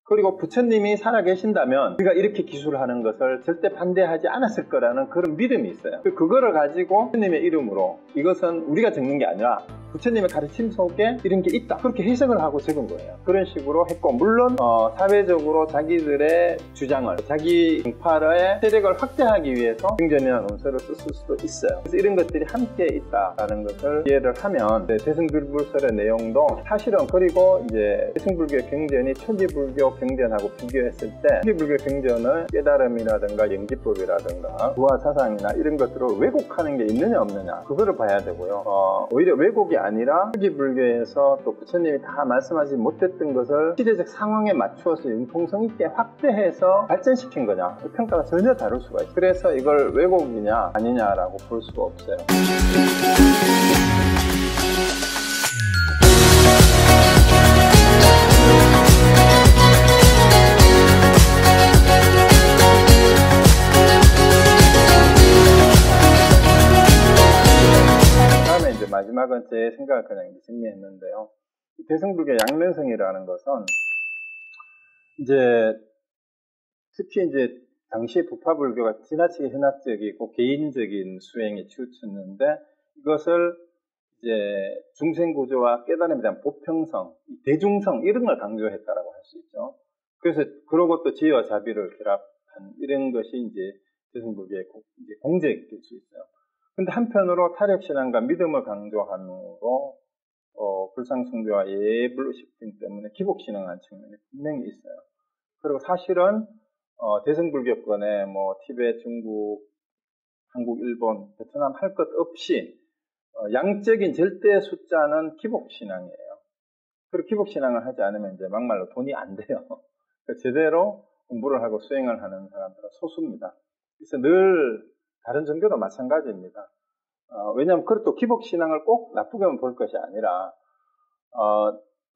그리고 부처님이 살아계신다면 우리가 이렇게 기술하는 것을 절대 반대하지 않았을 거라는 그런 믿음이 있어요. 그거를 가지고 부처님의 이름으로 이것은 우리가 적는 게 아니라 부처님의 가르침 속에 이런 게 있다, 그렇게 해석을 하고 적은 거예요. 그런 식으로 했고, 물론 사회적으로 자기들의 주장을, 자기 정파의 세력을 확대하기 위해서 경전이라는 원서를 썼을 수도 있어요. 그래서 이런 것들이 함께 있다라는 것을 이해를 하면 대승불교설의 내용도 사실은, 그리고 이제 대승불교 경전이 초기불교 경전하고 비교했을 때 초기불교 경전을 깨달음이라든가 영지법이라든가 부화사상이나 이런 것들을 왜곡하는 게 있느냐 없느냐, 그거를 봐야 되고요. 오히려 왜곡이 아니라 초기불교에서 또 부처님이 다 말씀하지 못했던 것을 시대적 상황에 맞추어서 융통성 있게 확대해서 발전시킨 거냐, 평가가 전혀 다를 수가 있어요. 그래서 이걸 왜곡이냐 아니냐라고 볼 수가 없어요. 마지막은 제 생각을 그냥 정리했는데요. 대승불교 양면성이라는 것은 이제 특히 이제 당시 부파불교가 지나치게 현학적이고 개인적인 수행에 치우쳤는데, 이것을 이제 중생구조와 깨달음에 대한 보평성, 대중성, 이런 걸 강조했다라고 할 수 있죠. 그래서 그러고 또 지혜와 자비를 결합한 이런 것이 이제 대승불교의 공적일 수 있어요. 근데 한편으로 타력신앙과 믿음을 강조함으로 불상숭배와 예불의식등 때문에 기복신앙한 측면이 분명히 있어요. 그리고 사실은 대승불교권에 뭐 티베트, 중국, 한국, 일본, 베트남 할 것 없이 양적인 절대 숫자는 기복신앙이에요. 그리고 기복신앙을 하지 않으면 이제 막말로 돈이 안 돼요. 그러니까 제대로 공부를 하고 수행을 하는 사람들은 소수입니다. 그래서 늘 다른 종교도 마찬가지입니다. 왜냐하면 그것도 기복신앙을 꼭 나쁘게만 볼 것이 아니라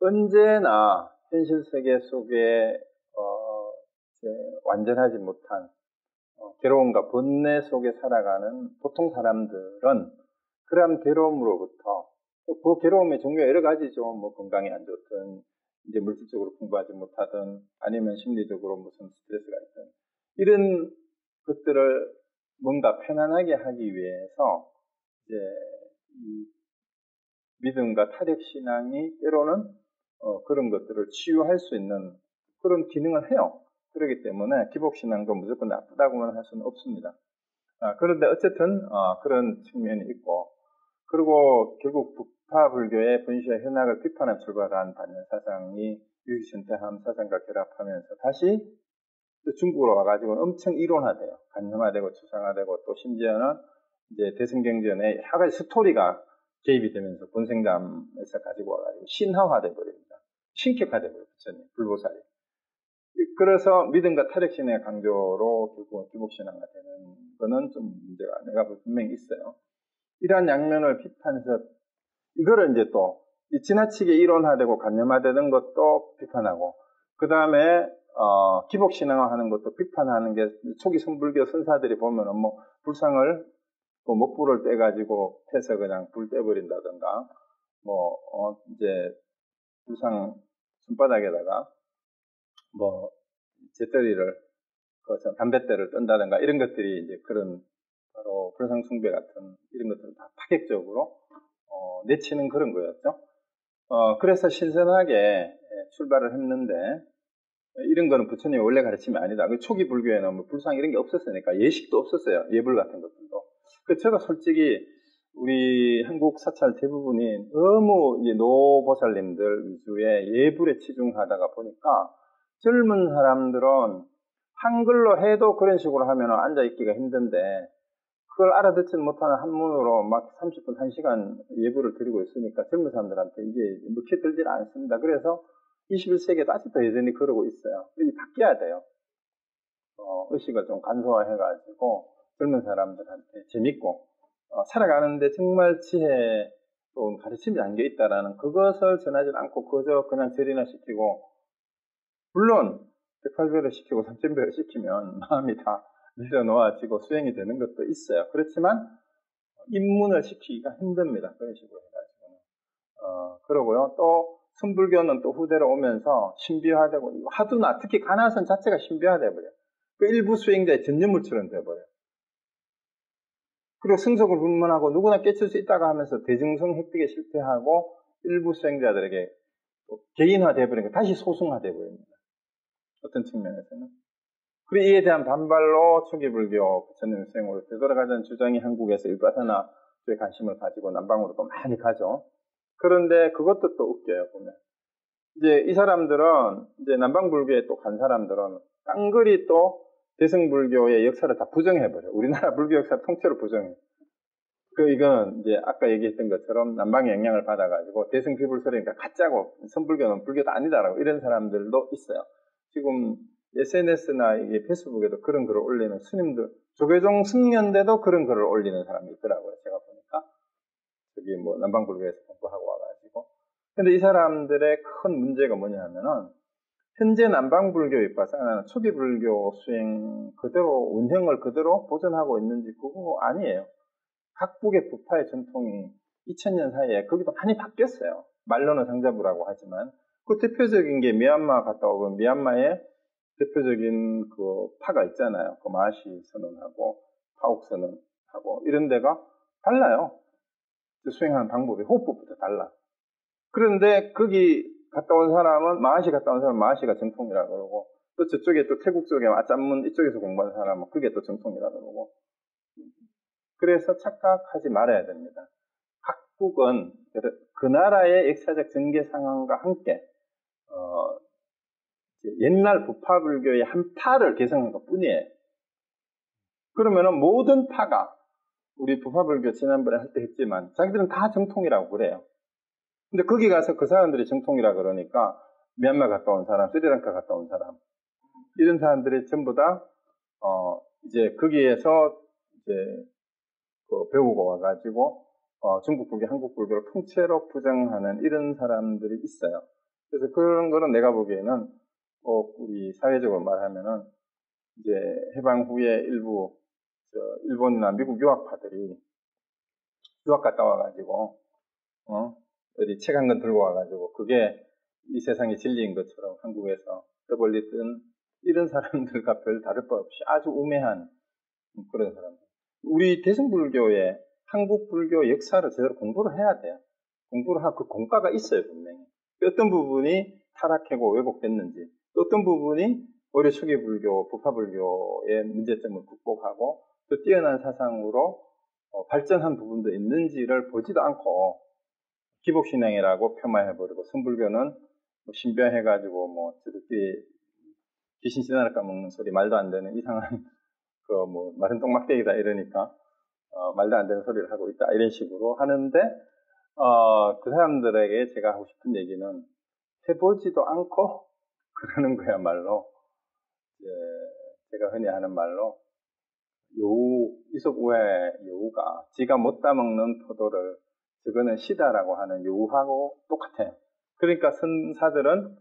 언제나 현실 세계 속에 완전하지 못한 괴로움과 번뇌 속에 살아가는 보통 사람들은 그러한 괴로움으로부터, 그 괴로움의 종류가 여러 가지죠. 뭐 건강이 안 좋든, 이제 물질적으로 공부하지 못하든, 아니면 심리적으로 무슨 스트레스가 있든, 이런 것들을 뭔가 편안하게 하기 위해서 이제 이 믿음과 타력신앙이 때로는 그런 것들을 치유할 수 있는 그런 기능을 해요. 그렇기 때문에 기복신앙도 무조건 나쁘다고만 할 수는 없습니다. 그런데 어쨌든 그런 측면이 있고, 그리고 결국 부파불교의 분시와 현학을 비판해 출발한 반연사상이 유기선태함 사상과 결합하면서 다시 중국으로 와가지고 엄청 이론화돼요. 관념화되고 추상화되고, 또 심지어는 이제 대승경전에 여러 가지 스토리가 개입이 되면서 본생담에서 가지고 와가지고 신화화돼 버립니다. 신격화돼 버려요. 부처님, 불보살이. 그래서 믿음과 타력신의 강조로 결국은 기복신앙화 되는 거는 좀 문제가 내가 분명히 있어요. 이러한 양면을 비판해서 이거를 이제 또 지나치게 이론화되고 관념화되는 것도 비판하고, 그 다음에 기복신앙화하는 것도 비판하는 게, 초기 성불교 선사들이 보면은 뭐 불상을 목불을 떼가지고 패서 그냥 불 떼버린다든가, 이제 불상 손바닥에다가 뭐 재떨이를, 담뱃대를 뜬다든가, 이런 것들이 이제 그런 바로 불상숭배 같은 이런 것들을 다 파격적으로 내치는 그런 거였죠. 그래서 신선하게 출발을 했는데, 이런 거는 부처님이 원래 가르침이 아니다. 초기 불교에는 뭐 불상 이런 게 없었으니까, 예식도 없었어요. 예불 같은 것들도. 제가 솔직히 우리 한국 사찰 대부분이 너무 이제 노보살님들 위주의 예불에 치중하다가 보니까 젊은 사람들은 한글로 해도 그런 식으로 하면 앉아있기가 힘든데, 그걸 알아듣지 못하는 한문으로 막 30분, 1시간 예불을 드리고 있으니까 젊은 사람들한테 이게 먹혀 들질 않습니다. 그래서 21세기에도 아직도 여전히 그러고 있어요. 이게 바뀌어야 돼요. 의식을 좀 간소화해가지고 젊은 사람들한테 재밌고 살아가는데 정말 지혜로운 가르침이 담겨 있다라는 그것을 전하지 않고 그저 그냥 절이나 시키고, 물론 108배를 시키고 3000배를 시키면 마음이 다 내려놓아지고 수행이 되는 것도 있어요. 그렇지만 입문을 시키기가 힘듭니다. 그런 식으로 해가지고는. 그러고요. 또 선불교는 또 후대로 오면서 신비화되고, 하두나, 특히 가나선 자체가 신비화돼버려요. 그 일부 수행자의 전념물처럼 돼버려요. 그리고 성속을 불문하고 누구나 깨칠 수 있다고 하면서 대중성 획득에 실패하고 일부 수행자들에게 개인화돼버리니까 다시 소승화돼버립니다. 어떤 측면에서는. 그리고 이에 대한 반발로 초기 불교 부처님 수행으로 되돌아가자는 주장이 한국에서 일바사나에 관심을 가지고 남방으로 또 많이 가죠. 그런데 그것도 또 웃겨요, 보면. 이제 이 사람들은, 이제 남방불교에 또 간 사람들은 깡그리 또 대승불교의 역사를 다 부정해버려요. 우리나라 불교 역사를 통째로 부정해요. 이건 이제 아까 얘기했던 것처럼 남방의 영향을 받아가지고 대승비불설이니까 가짜고 선불교는 불교도 아니다라고 이런 사람들도 있어요. 지금 SNS나 이게 페이스북에도 그런 글을 올리는 스님들, 조계종 승려인데도 그런 글을 올리는 사람이 있더라고요. 제가 보니까. 저기 뭐 남방불교에서 공부하고 와가지고. 근데 이 사람들의 큰 문제가 뭐냐면은 현재 남방불교 입바사는 초기 불교 수행 그대로 운영을 그대로 보존하고 있는지 그거 아니에요. 각국의 부파의 전통이 2000년 사이에 거기도 많이 바뀌었어요. 말로는 상자부라고 하지만 그 대표적인 게 미얀마 갔다 오면 미얀마의 대표적인 그 파가 있잖아요. 그 마시 선언하고 파옥 선언하고 이런 데가 달라요. 수행하는 방법이 호흡법부터 달라. 그런데 거기 갔다 온 사람은 마하시 갔다 온 사람은 마하시가 정통이라 그러고 또 저쪽에 또 태국 쪽에 아짠문 이쪽에서 공부하는 사람은 그게 또 정통이라 그러고 그래서 착각하지 말아야 됩니다. 각국은 그 나라의 역사적 전개 상황과 함께 옛날 부파불교의 한 파를 개성한 것 뿐이에요. 그러면은 모든 파가 우리 부파불교 지난번에 할 때 했지만 자기들은 다 정통이라고 그래요. 근데 거기 가서 그 사람들이 정통이라 그러니까 미얀마 갔다 온 사람, 스리랑카 갔다 온 사람 이런 사람들이 전부 다 이제 거기에서 이제 배우고 와가지고 중국 불교, 한국 불교를 통째로 부정하는 이런 사람들이 있어요. 그래서 그런 거는 내가 보기에는 꼭 우리 사회적으로 말하면은 이제 해방 후에 일부 일본이나 미국 유학파들이 유학 갔다 와가지고 어디 책 한 권 들고 와가지고 그게 이 세상의 진리인 것처럼 한국에서 떠벌리던 이런 사람들과 별 다를 바 없이 아주 우매한 그런 사람들. 우리 대승불교의 한국 불교 역사를 제대로 공부를 해야 돼요. 공부를 하고 그 공과가 있어요, 분명히. 어떤 부분이 타락하고 왜곡됐는지, 또 어떤 부분이 오히려 초기 불교, 부파불교의 문제점을 극복하고 또 뛰어난 사상으로 발전한 부분도 있는지를 보지도 않고 기복신앙이라고 폄하해버리고 선불교는 신비해가지고 저들끼리 귀신 신화를 까먹는 소리 말도 안 되는 이상한 말은 똥막대기다 이러니까 말도 안 되는 소리를 하고 있다 이런 식으로 하는데 그 사람들에게 제가 하고 싶은 얘기는 해보지도 않고 그러는 거야말로 제가 흔히 하는 말로 여우 이솝우의 여우가 지가 못 따먹는 포도를 저거는 시다라고 하는 여우하고 똑같아요. 그러니까 선사들은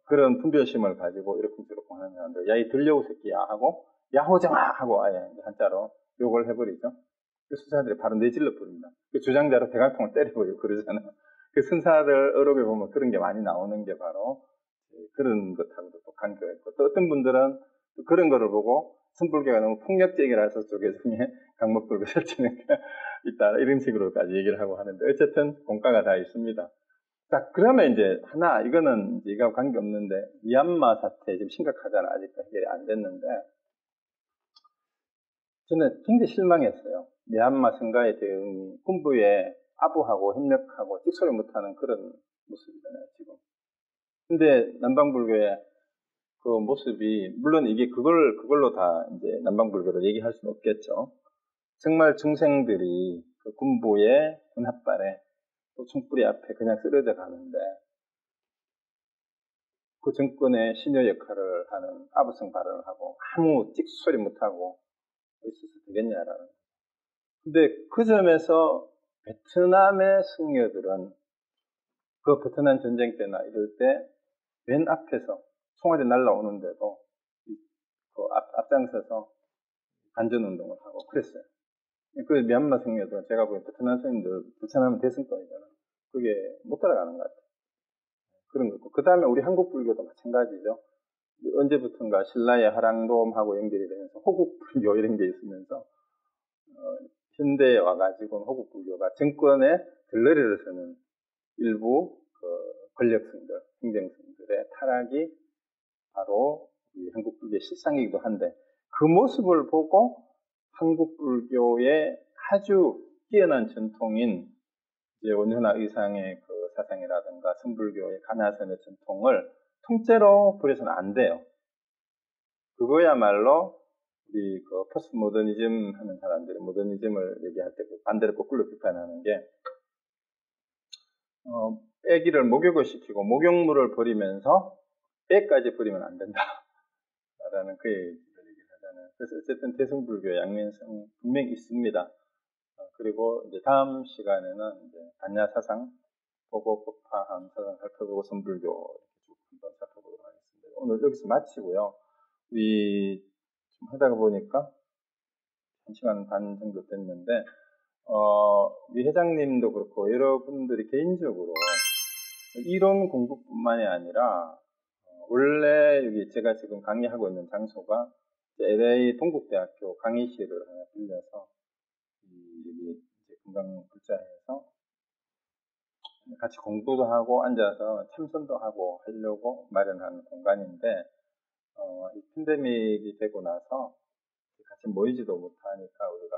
그런 분별심을 가지고 이렇게 하는 사람들 야이 들여우 새끼야 하고 야호정아 하고 아예 한자로 욕을 해버리죠. 그 수사들이 바로 내질러 버립니다. 그 주장자로 대갈통을 때려버리고 그러잖아요. 그 선사들 어록에 보면 그런 게 많이 나오는 게 바로 그런 것하고도 독한 거였고 또 어떤 분들은 또 그런 거를 보고 선불교가 너무 폭력적이라서 조계종에 강목불교 설치는 게 있다 이런 식으로까지 얘기를 하고 하는데 어쨌든 공과가 다 있습니다. 자 그러면 이제 하나 이거는 이거 관계없는데 미얀마 사태 지금 심각하잖아. 아직도 해결이 안 됐는데 저는 굉장히 실망했어요. 미얀마 선가의 대응이 군부에 아부하고 협력하고 찍소리 못하는 그런 모습이잖아요, 지금. 근데 남방불교의 그 모습이, 물론 이게 그걸로 다 이제 남방불교를 얘기할 수는 없겠죠. 정말 중생들이 그 군부의 군합발에 또 총뿌리 앞에 그냥 쓰러져 가는데 그 정권의 신여 역할을 하는 아부성 발언을 하고 아무 찍소리 못하고 있어서 되겠냐라는. 근데 그 점에서 베트남의 승려들은 그 베트남 전쟁 때나 이럴 때 맨 앞에서 총알이 날라오는데도 그 앞장서서 반전운동을 하고 그랬어요. 그 미얀마 승려들은 제가 보기엔 베트남 승려들 부천하면 대승권이잖아. 그게 못 따라가는 것 같아요. 그런 거 있고, 그 다음에 우리 한국 불교도 마찬가지죠. 언제부턴가 신라의 하랑돔하고 연결이 되면서 호국 불교 이런 게 있으면서 현대에 와가지고는 호국 불교가 정권에 들러리를 서는 일부 권력층들, 행정층들의 타락이 바로 우리 한국 불교의 실상이기도 한데, 그 모습을 보고 한국 불교의 아주 뛰어난 전통인 이제 원효나 의상의 그 사상이라든가 선불교의 가나선의 전통을 통째로 버려서는 안 돼요. 그거야말로 우리 그 포스트 모더니즘 하는 사람들이 모더니즘을 얘기할 때 반대로 거꾸로 비판하는 게 애기를 목욕을 시키고 목욕물을 버리면서 애까지 버리면 안 된다라는 그 얘기를 하잖아요. 그래서 어쨌든 대승불교 양면성 분명히 있습니다. 그리고 이제 다음 시간에는 이제 반야 사상, 보고 법화함 사상 살펴보고 선불교 이렇게 쭉 한번 살펴보도록 하겠습니다. 오늘 여기서 마치고요. 우리 좀 하다가 보니까 1시간 반 정도 됐는데 우리 회장님도 그렇고 여러분들이 개인적으로 이론 공부뿐만이 아니라 원래 여기 제가 지금 강의하고 있는 장소가 LA 동국대학교 강의실을 하나 빌려서 여기 이제 금강불자에서 같이 공부도 하고 앉아서 참선도 하고 하려고 마련한 공간인데 이 팬데믹이 되고 나서 같이 모이지도 못하니까 우리가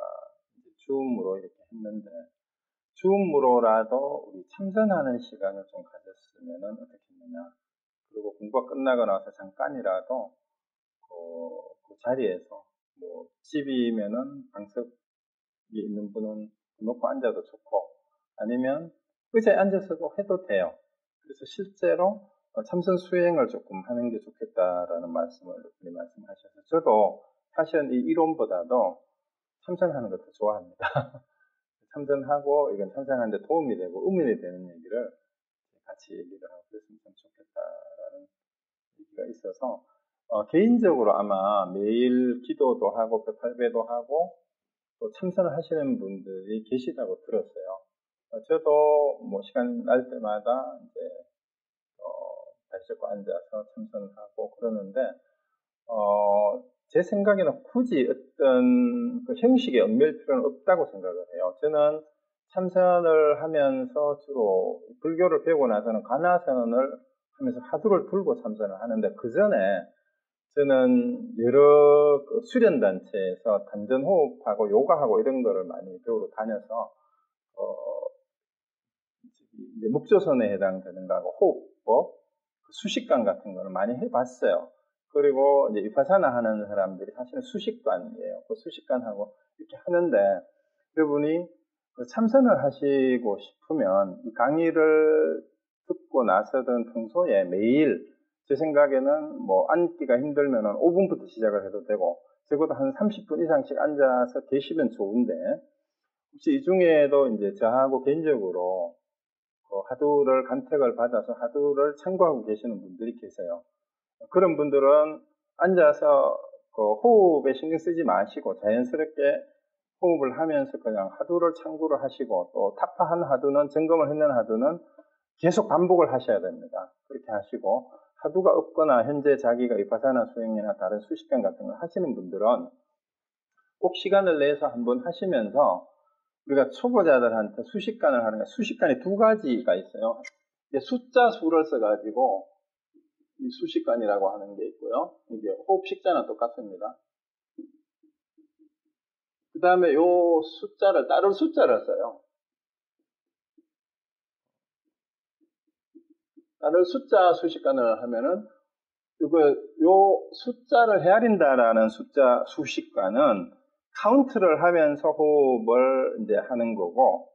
이제 줌으로 이렇게 했는데 줌으로라도 우리 참선하는 시간을 좀 가졌으면 어떻겠느냐. 그리고 공부가 끝나고 나서 잠깐이라도 그 자리에서 뭐 집이면은 방석이 있는 분은 놓고 앉아도 좋고 아니면 의자에 앉아서도 해도 돼요. 그래서 실제로 참선 수행을 조금 하는 게 좋겠다라는 말씀을 말씀하셔서 저도 사실은 이 이론보다도 참선하는 걸 더 좋아합니다. 참선하고 이건 참선하는데 도움이 되고 의미가 되는 얘기를 같이 얘기를 하고 그랬으면 참 좋겠다라는 얘기가 있어서 개인적으로 아마 매일 기도도 하고 벽팔배도 하고 또 참선을 하시는 분들이 계시다고 들었어요. 저도 뭐 시간 날 때마다 이제 다시 잡고 앉아서 참선하고 그러는데 제 생각에는 굳이 어떤 그 형식에 얽매일 필요는 없다고 생각을 해요. 저는 참선을 하면서 주로 불교를 배우고 나서는 가나선을 하면서 화두를 들고 참선을 하는데 그 전에 저는 여러 그 수련단체에서 단전호흡하고 요가하고 이런 거를 많이 배우러 다녀서 이제 묵조선에 해당되는 거하고 호흡법, 수식관 같은 거를 많이 해봤어요. 그리고 이제 위파사나 하는 사람들이 사실은 수식관이에요. 그 수식관하고 이렇게 하는데 여러분이 참선을 하시고 싶으면 이 강의를 듣고 나서든 평소에 매일 제 생각에는 뭐 앉기가 힘들면은 5분부터 시작을 해도 되고 적어도 한 30분 이상씩 앉아서 계시면 좋은데 혹시 이 중에도 이제 저하고 개인적으로 하두를 간택을 받아서 하두를 참고하고 계시는 분들이 계세요. 그런 분들은 앉아서 호흡에 신경 쓰지 마시고 자연스럽게 호흡을 하면서 그냥 하두를 참고를 하시고 또 타파한 하두는 점검을 했는 하두는 계속 반복을 하셔야 됩니다. 그렇게 하시고 하두가 없거나 현재 자기가 위파사나 수행이나 다른 수식관 같은 걸 하시는 분들은 꼭 시간을 내서 한번 하시면서 우리가 초보자들한테 수식관을 하는 게 수식관이 두 가지가 있어요. 숫자 수를 써가지고 이 수식관이라고 하는 게 있고요. 이게 호흡 식자나 똑같습니다. 그 다음에 요 숫자를 따를 숫자를 써요. 따를 숫자 수식관을 하면은 요 숫자를 헤아린다라는 숫자 수식관은 카운트를 하면서 호흡을 이제 하는 거고,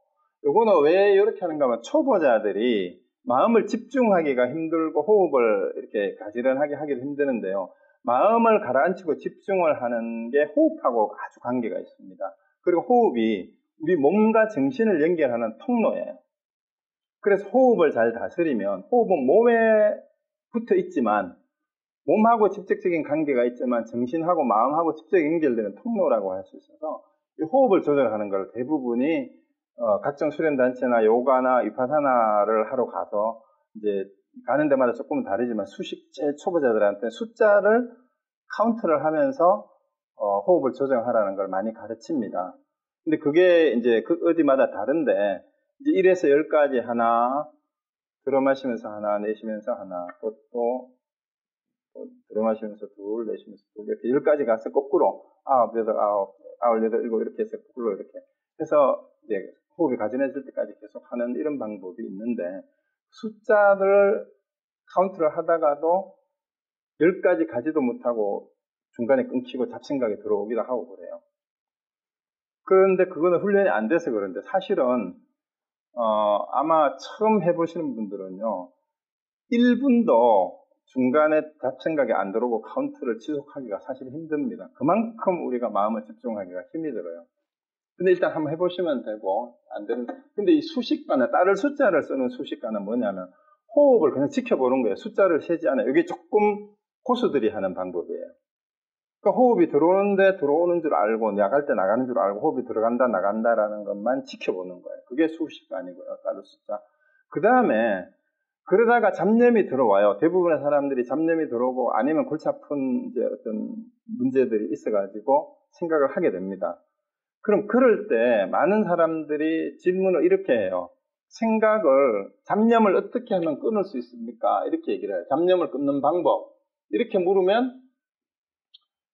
요거는 왜 이렇게 하는가 하면 초보자들이 마음을 집중하기가 힘들고 호흡을 이렇게 가지런하게 하기도 힘드는데요. 마음을 가라앉히고 집중을 하는 게 호흡하고 아주 관계가 있습니다. 그리고 호흡이 우리 몸과 정신을 연결하는 통로예요. 그래서 호흡을 잘 다스리면 호흡은 몸에 붙어 있지만 몸하고 직접적인 관계가 있지만 정신하고 마음하고 직접 연결되는 통로라고 할 수 있어서 이 호흡을 조절하는 걸 대부분이 각종 수련단체나 요가나 위파사나를 하러 가서 이제 가는 데마다 조금은 다르지만 제일 초보자들한테 숫자를 카운트를 하면서 호흡을 조정하라는 걸 많이 가르칩니다. 근데 그게 이제 어디마다 다른데 이제 1에서 10까지 하나, 들어 마시면서 하나, 내쉬면서 하나, 또 들어 마시면서 둘, 내쉬면서 둘, 이렇게 10까지 가서 거꾸로 9, 8, 9, 7, 7 이렇게 해서 거꾸로 이렇게 해서 이제 호흡이 가진해질 때까지 계속 하는 이런 방법이 있는데 숫자를 카운트를 하다가도 10까지 가지도 못하고 중간에 끊기고 잡생각이 들어오기도 하고 그래요. 그런데 그거는 훈련이 안 돼서 그런데 사실은 아마 처음 해보시는 분들은요 1분도 중간에 잡생각이 안 들어오고 카운트를 지속하기가 사실 힘듭니다. 그만큼 우리가 마음을 집중하기가 힘이 들어요. 근데 일단 한번 해보시면 되고 안 되는. 근데 이 수식과는 따를 숫자를 쓰는 수식과는 뭐냐면 호흡을 그냥 지켜보는 거예요. 숫자를 세지 않아요. 이게 조금 고수들이 하는 방법이에요. 그러니까 호흡이 들어오는데 들어오는 줄 알고 나갈 때 나가는 줄 알고 호흡이 들어간다 나간다라는 것만 지켜보는 거예요. 그게 수식관이고요. 따를 숫자. 그 다음에 그러다가 잡념이 들어와요. 대부분의 사람들이 잡념이 들어오고 아니면 골치 아픈 이제 어떤 문제들이 있어가지고 생각을 하게 됩니다. 그럼 그럴 때 많은 사람들이 질문을 이렇게 해요. 잡념을 어떻게 하면 끊을 수 있습니까? 이렇게 얘기를 해요. 잡념을 끊는 방법. 이렇게 물으면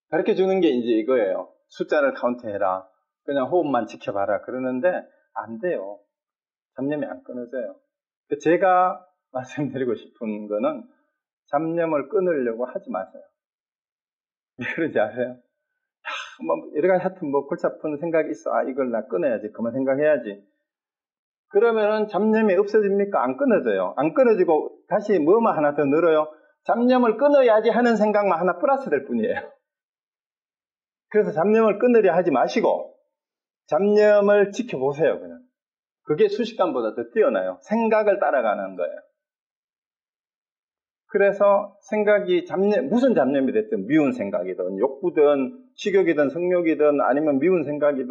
가르쳐 주는 게 이제 이거예요. 숫자를 카운트해라. 그냥 호흡만 지켜봐라. 그러는데 안 돼요. 잡념이 안 끊어져요. 제가 말씀드리고 싶은 거는 잡념을 끊으려고 하지 마세요. 왜 그런지 아세요? 여러 가지 하여튼 골치 아픈 생각이 있어. 이걸 나 끊어야지. 그만 생각해야지. 그러면은 잡념이 없어집니까? 안 끊어져요. 안 끊어지고 다시 뭐만 하나 더 늘어요. 잡념을 끊어야지 하는 생각만 하나 플러스 될 뿐이에요. 그래서 잡념을 끊으려 하지 마시고 잡념을 지켜보세요. 그냥. 그게 수식관보다 더 뛰어나요. 생각을 따라가는 거예요. 그래서 생각이 무슨 잡념이 됐든 미운 생각이든 욕구든 식욕이든 성욕이든 아니면 미운 생각이든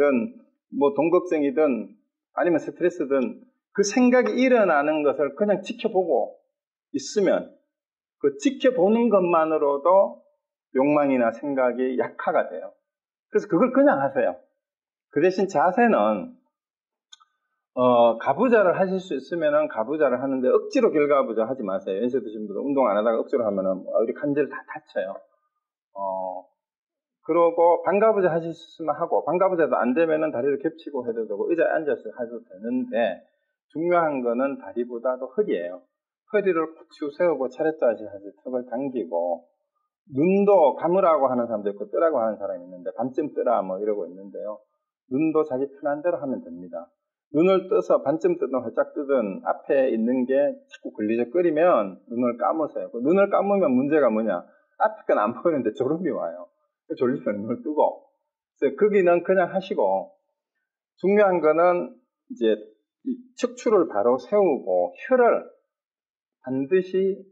돈 걱정이든 아니면 스트레스든 그 생각이 일어나는 것을 그냥 지켜보고 있으면 그 지켜보는 것만으로도 욕망이나 생각이 약화가 돼요. 그래서 그걸 그냥 하세요. 그 대신 자세는 가부좌를 하실 수 있으면은 가부좌를 하는데 억지로 결가부좌 하지 마세요. 연세 드신 분들 운동 안 하다가 억지로 하면은 우리 관절 다 다쳐요. 그러고 반가부좌 하실 수 있으면 하고 반가부좌도 안 되면은 다리를 겹치고 해도 되고 의자에 앉아서 해도 되는데 중요한 거는 다리보다도 허리예요. 허리를 쭉 세우고 차렷자세 하지 턱을 당기고 눈도 감으라고 하는 사람도 있고 뜨라고 하는 사람이 있는데 반쯤 뜨라 이러고 있는데요. 눈도 자기 편한 대로 하면 됩니다. 눈을 떠서 반쯤 뜨든 활짝 뜨든 앞에 있는 게 자꾸 걸리적거리면 눈을 감으세요. 눈을 감으면 문제가 뭐냐? 앞에 건 안 보이는데 졸음이 와요. 졸리면 눈을 뜨고. 그래서 거기는 그냥 하시고 중요한 거는 이제 척추를 바로 세우고 혀를 반드시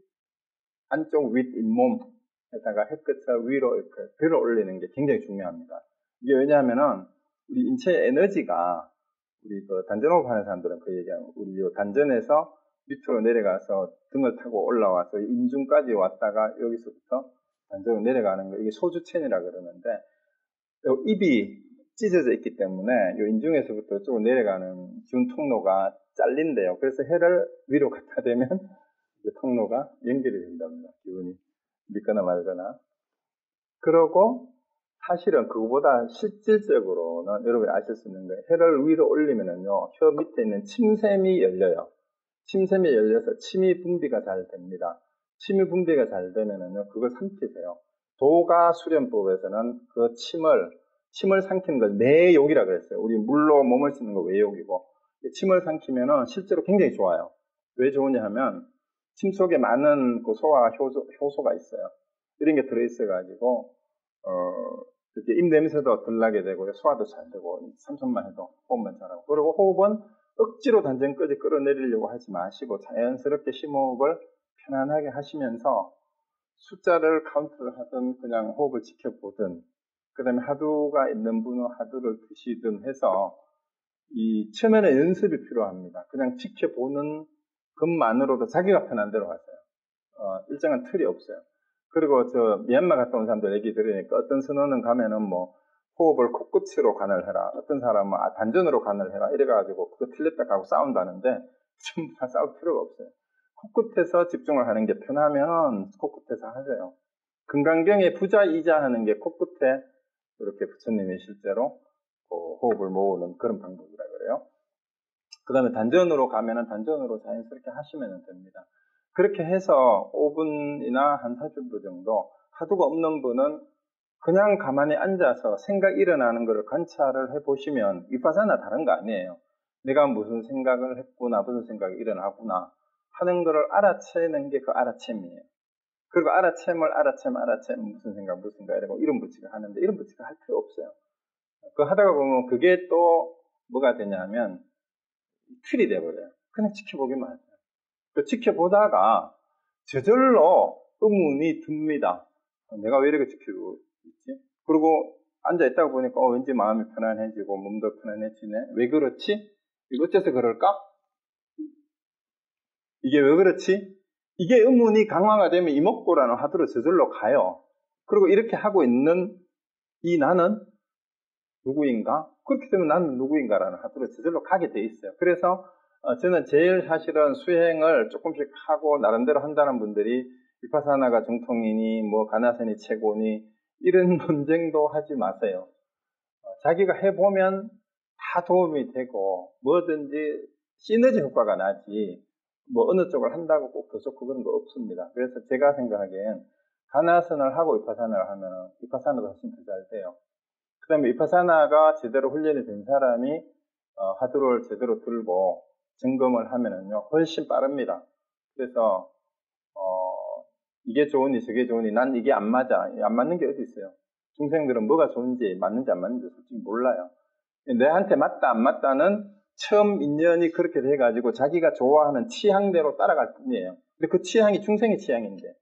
안쪽 윗잇몸에다가 혀끝을 위로 이렇게 들어 올리는 게 굉장히 중요합니다. 이게 왜냐하면은 우리 인체의 에너지가 우리 단전호흡 하는 사람들은 그 얘기하면 우리 요 단전에서 밑으로 내려가서 등을 타고 올라와서 인중까지 왔다가 여기서부터 단전으로 내려가는 거 이게 소주천이라 그러는데 요 입이 찢어져 있기 때문에 요 인중에서부터 이쪽으로 내려가는 기운 통로가 잘린대요. 그래서 혀를 위로 갖다 대면 통로가 연결이 된답니다. 기운이 믿거나 말거나. 그러고 사실은 그거보다 실질적으로는 여러분이 아실 수 있는 거예요. 혀를 위로 올리면은요, 혀 밑에 있는 침샘이 열려요. 침샘이 열려서 침이 분비가 잘 됩니다. 침이 분비가 잘 되면은요, 그걸 삼키세요. 도가 수련법에서는 그 침을 삼키는 걸 내욕이라 그랬어요. 우리 물로 몸을 씻는 거 외욕이고, 침을 삼키면은 실제로 굉장히 좋아요. 왜 좋으냐 하면, 침 속에 많은 그 소화 효소가 있어요. 이런 게 들어있어가지고, 이렇게 입냄새도 덜 나게 되고, 소화도 잘 되고, 삼손만 해도 호흡만 잘하고. 그리고 호흡은 억지로 단전까지 끌어내리려고 하지 마시고, 자연스럽게 심호흡을 편안하게 하시면서, 숫자를 카운트를 하든, 그냥 호흡을 지켜보든, 그 다음에 하두가 있는 분은 하두를 드시든 해서, 처음에는 연습이 필요합니다. 그냥 지켜보는 것만으로도 자기가 편한 대로 하세요. 일정한 틀이 없어요. 그리고 저 미얀마 갔다 온 사람들 얘기 들으니까 어떤 선원은 가면은 뭐 호흡을 코끝으로 간을 해라. 어떤 사람은 단전으로 간을 해라. 이래가지고 그거 틀렸다 하고 싸운다는데 전부 다 싸울 필요가 없어요. 코끝에서 집중을 하는 게 편하면 코끝에서 하세요. 금강경의 부자이자 하는 게 코끝에 이렇게 부처님이 실제로 호흡을 모으는 그런 방법이라 그래요. 그 다음에 단전으로 가면은 단전으로 자연스럽게 하시면 됩니다. 그렇게 해서 5분이나 한 30분 정도 하두가 없는 분은 그냥 가만히 앉아서 생각 일어나는 것을 관찰을 해보시면 위파사나 다른 거 아니에요. 내가 무슨 생각을 했구나, 무슨 생각이 일어나구나 하는 것을 알아채는 게 그 알아챔이에요. 그리고 알아챔 무슨 생각 이러고 이름 붙이고 하는데 이름 붙이고 할 필요 없어요. 그거 하다가 보면 그게 또 뭐가 되냐면 틀이 돼버려요. 그냥 지켜보기만 해요. 그 지켜보다가 저절로 의문이 듭니다. 내가 왜 이렇게 지키고 있지? 그리고 앉아있다가 보니까 왠지 마음이 편안해지고 몸도 편안해지네. 왜 그렇지? 이거 어째서 그럴까? 이게 왜 그렇지? 이게 의문이 강화가 되면 이목구라는 화두로 저절로 가요. 그리고 이렇게 하고 있는 이 나는 누구인가? 그렇게 되면 나는 누구인가라는 화두로 저절로 가게 돼 있어요. 그래서 저는 제일 사실은 수행을 조금씩 하고 나름대로 한다는 분들이 비파사나가 정통이니 뭐 가나선이 최고니 이런 논쟁도 하지 마세요. 자기가 해보면 다 도움이 되고 뭐든지 시너지 효과가 나지 뭐 어느 쪽을 한다고 꼭 더 좋고 그런 거 없습니다. 그래서 제가 생각하기엔 가나선을 하고 비파사나를 하면 비파사나도 훨씬 더 잘 돼요. 그 다음에 비파사나가 제대로 훈련이 된 사람이 화두를 제대로 들고 점검을 하면은요 훨씬 빠릅니다. 그래서 이게 좋으니 저게 좋으니 난 이게 안 맞아. 안 맞는 게 어디 있어요. 중생들은 뭐가 좋은지 맞는지 안 맞는지 솔직히 몰라요. 내한테 맞다 안 맞다는 처음 인연이 그렇게 돼가지고 자기가 좋아하는 취향대로 따라갈 뿐이에요. 근데 그 취향이 중생의 취향인데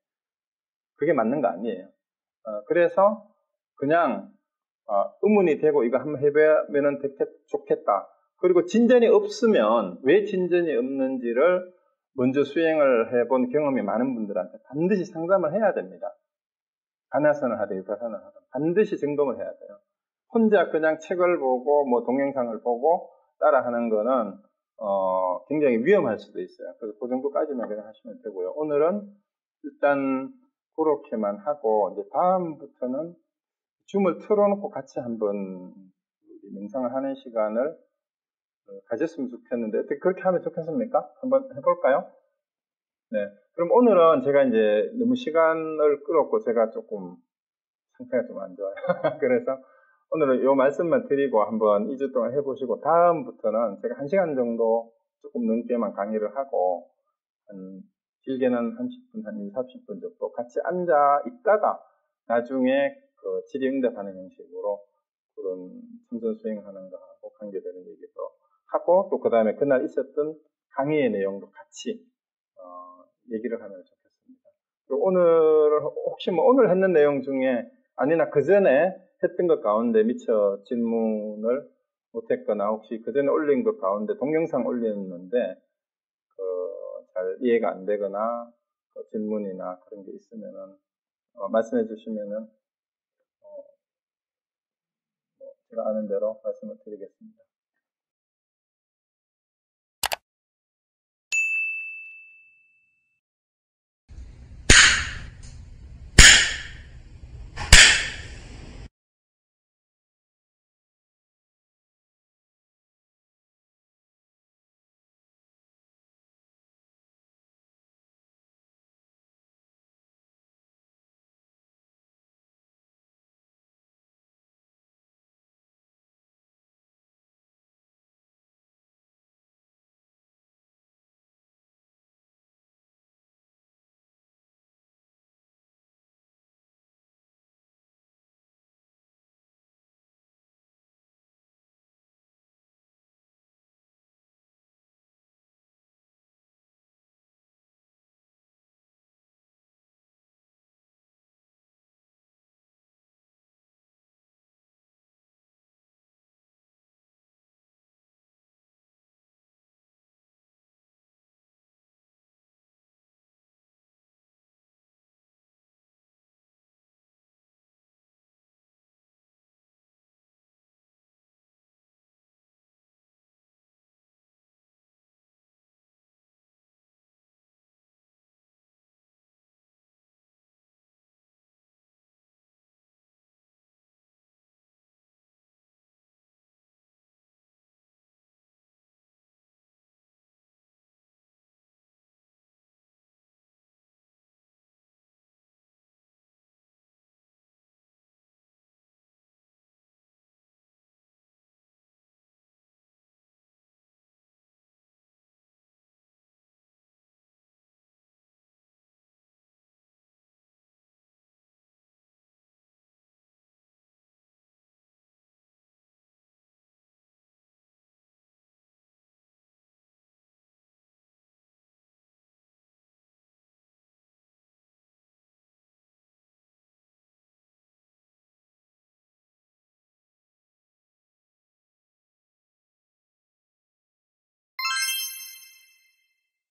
그게 맞는 거 아니에요. 그래서 그냥 의문이 되고 이거 한번 해보면 좋겠다. 그리고 진전이 없으면 왜 진전이 없는지를 먼저 수행을 해본 경험이 많은 분들한테 반드시 상담을 해야 됩니다. 가나선을 하든 위파사나를 하든 반드시 점검을 해야 돼요. 혼자 그냥 책을 보고 뭐 동영상을 보고 따라하는 거는 굉장히 위험할 수도 있어요. 그래서 그 정도까지만 그냥 하시면 되고요. 오늘은 일단 그렇게만 하고 이제 다음부터는 줌을 틀어놓고 같이 한번 명상을 하는 시간을 가졌으면 좋겠는데 어떻게 그렇게 하면 좋겠습니까? 한번 해볼까요? 네. 그럼 오늘은 제가 이제 너무 시간을 끌었고 제가 조금 상태가 좀 안 좋아요. 그래서 오늘은 이 말씀만 드리고 한번 2주 동안 해보시고 다음부터는 제가 1시간 정도 조금 넘게만 강의를 하고 길게는 30분, 한 20, 30분 정도 같이 앉아 있다가 나중에 그 질의응답하는 형식으로 그런 참선 수행하는 거하고 관계되는 얘기도 하고 또 그 다음에 그날 있었던 강의의 내용도 같이 얘기를 하면 좋겠습니다. 그리고 오늘 혹시 뭐 오늘 했는 내용 중에 아니나 그 전에 했던 것 가운데 미처 질문을 못했거나 혹시 그 전에 올린 것 가운데 동영상 올렸는데 잘 이해가 안 되거나 질문이나 그런 게 있으면은 말씀해 주시면은 제가 아는 대로 말씀을 드리겠습니다.